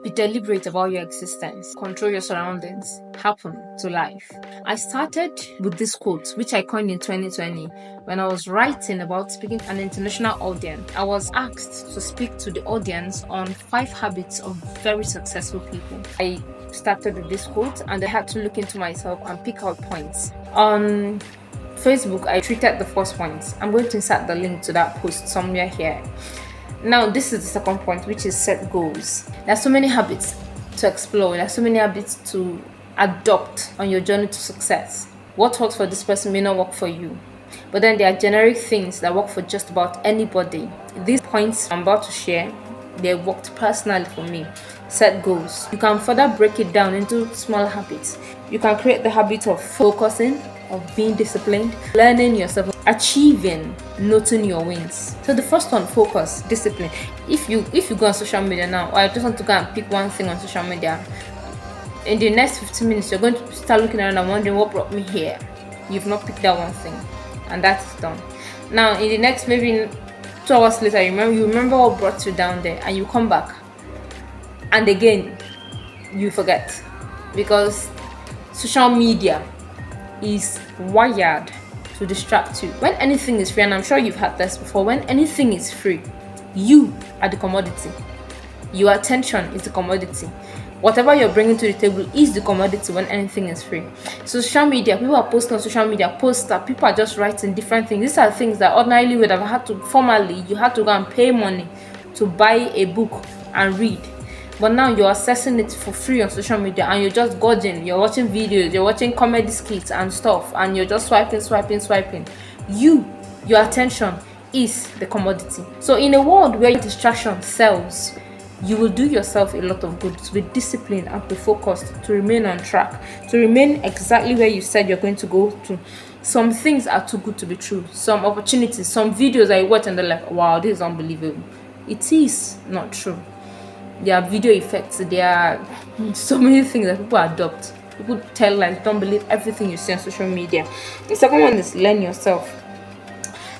Be deliberate about your existence. Control your surroundings. Happen to life. I started with this quote, which I coined in 2020 when I was writing about speaking to an international audience. I was asked to speak to the audience on 5 habits of very successful people. I started with this quote and I had to look into myself and pick out points. On Facebook, I treated the first point. I'm going to insert the link to that post somewhere here. Now, this is the second point, which is set goals. There are so many habits to explore. There are so many habits to adopt on your journey to success. What works for this person may not work for you. But then there are generic things that work for just about anybody. These points I'm about to share, they worked personally for me. Set goals. You can further break it down into small habits. You can create the habit of focusing, of being disciplined, learning yourself, achieving, noting your wins. So the first one, focus, discipline. If you go on social media now, or I just want to go and pick one thing on social media, in the next 15 minutes, you're going to start looking around and wondering what brought me here. You've not picked that one thing, and that's done. Now, in the next maybe 2 hours later, you remember what brought you down there, and you come back, and again, you forget, because social media is wired to distract you. When anything is free, and I'm sure you've had this before, when anything is free, you are the commodity. Your attention is the commodity. Whatever you're bringing to the table is the commodity when anything is free. Social media, people are posting on social media, posts that people are just writing different things. These are things that ordinarily would have had to, formally, you had to go and pay money to buy a book and read. But now you're accessing it for free on social media and you're just gorging, you're watching videos, you're watching comedy skits and stuff, and you're just swiping. Your attention is the commodity. So in a world where distraction sells, you will do yourself a lot of good to be disciplined and be focused, to remain on track, to remain exactly where you said you're going to go to. Some things are too good to be true. Some opportunities, some videos I watch and they're like, wow, this is unbelievable. It is not true. There are video effects, there are so many things that people adopt. People tell lies, don't believe everything you see on social media. The second one is learn yourself.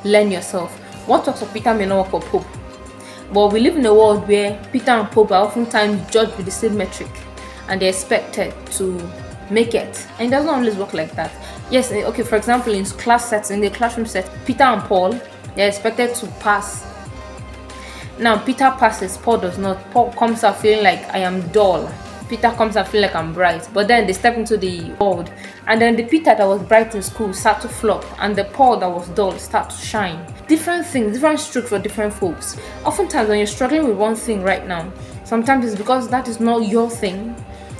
Learn yourself. What works for Peter may not work for Pope. But we live in a world where Peter and Pope are oftentimes judged with the same metric and they're expected to make it. And it doesn't always work like that. Yes, okay, for example, in class sets, in the classroom set, Peter and Paul, they're expected to pass. Now, Peter passes, Paul does not. Paul comes out feeling like I am dull. Peter comes out feeling like I'm bright. But then they step into the world. And then the Peter that was bright in school start to flop. And the Paul that was dull start to shine. Different things, different strokes for different folks. Oftentimes when you're struggling with one thing right now, sometimes it's because that is not your thing.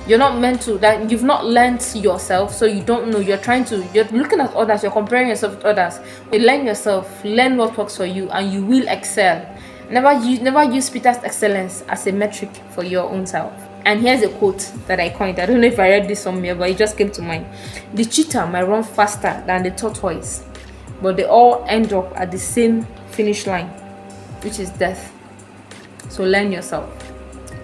You're not meant to, that you've not learned yourself, so you don't know. You're looking at others, you're comparing yourself with others. You learn yourself, learn what works for you, and you will excel. Never use Peter's excellence as a metric for your own self. And here's a quote that I coined. I don't know if I read this somewhere, but it just came to mind. The cheetah might run faster than the tortoise, but they all end up at the same finish line, which is death. So learn yourself.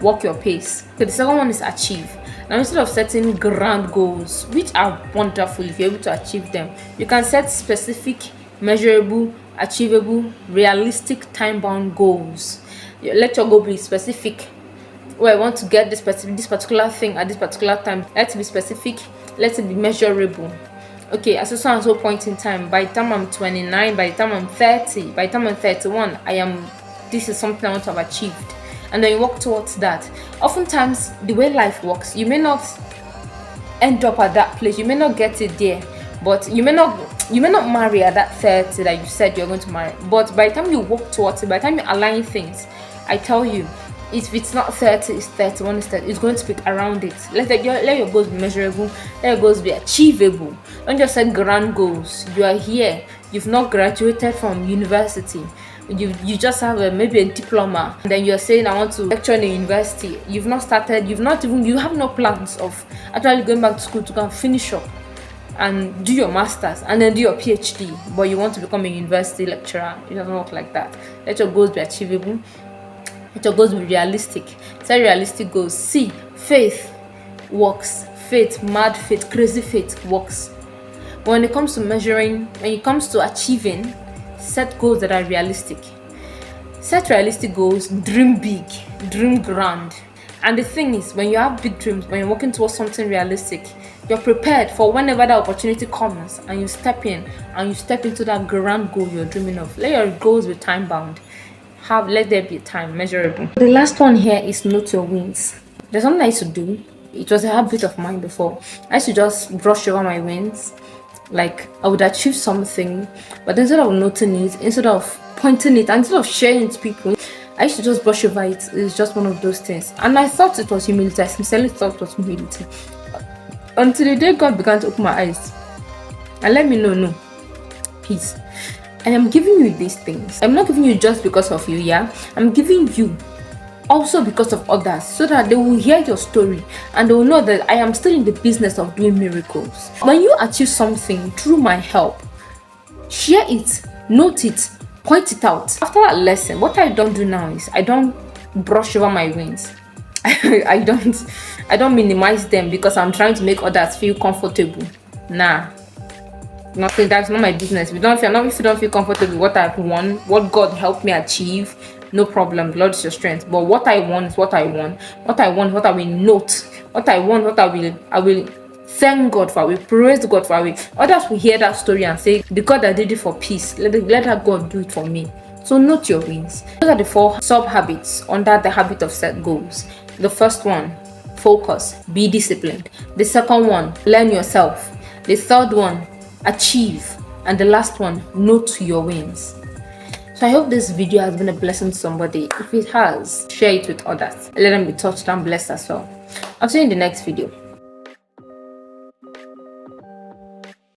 Walk your pace. So the second one is achieve. Now, instead of setting grand goals, which are wonderful if you're able to achieve them, you can set specific, measurable, achievable, realistic, time-bound goals. Let your goal be specific. I want to get this particular thing at this particular time. Let it be specific. Let it be measurable. Okay, at so and so point in time, by the time I'm 29, by the time I'm 30, by the time I'm 31, this is something I want to have achieved. And then you work towards that. Oftentimes, the way life works, you may not end up at that place. You may not get it there. But you may not marry at that 30 that you said you're going to marry. But by the time you work towards it, by the time you align things, I tell you, if it's not 30, it's 31, it's going to be around it. Let your goals be measurable, let your goals be achievable. Don't just set grand goals. You are here, you've not graduated from university. You just have maybe a diploma, and then you're saying I want to lecture in a university. You've not started, you have no plans of actually going back to school to go and finish up and do your master's and then do your PhD, but you want to become a university lecturer. It doesn't work like that. Let your goals be achievable. Let your goals be realistic. Set realistic goals. See, faith works. Faith, mad faith, crazy faith works. But when it comes to measuring, when it comes to achieving, set goals that are realistic. Set realistic goals, dream big, dream grand. And the thing is, when you have big dreams, when you're working towards something realistic, you're prepared for whenever that opportunity comes and you step in and you step into that grand goal you're dreaming of. Let your goals be time bound. Let there be time measurable. The last one here is note your wins. There's something I used to do. It was a habit of mine before. I used to just brush over my wins. Like I would achieve something, but instead of noting it, instead of pointing it, and instead of sharing it to people, I used to just brush over it. It's just one of those things. And I thought it was humility. I sincerely thought it was humility. Until the day God began to open my eyes and let me know, no, peace. I am giving you these things. I'm not giving you just because of you, yeah? I'm giving you also because of others, so that they will hear your story and they will know that I am still in the business of doing miracles. When you achieve something through my help, share it, note it, point it out. After that lesson, what I don't do now is I don't brush over my wins. I don't minimize them because I'm trying to make others feel comfortable. Nah. Nothing, that's not my business. If you don't feel comfortable with what I've won, what God helped me achieve, no problem. Lord is your strength. But what I want is what I want. What I want, what I will note. What I want, what I will thank God for. I will praise God for it. Others will hear that story and say, the God that did it for peace, let that God do it for me. So note your wins. Those are the 4 sub habits under the habit of set goals. The first one, focus, be disciplined. The second one, learn yourself. The third one, achieve. And the last one, note your wins. So I hope this video has been a blessing to somebody. If it has, share it with others. Let them be touched and blessed as well. I'll see you in the next video.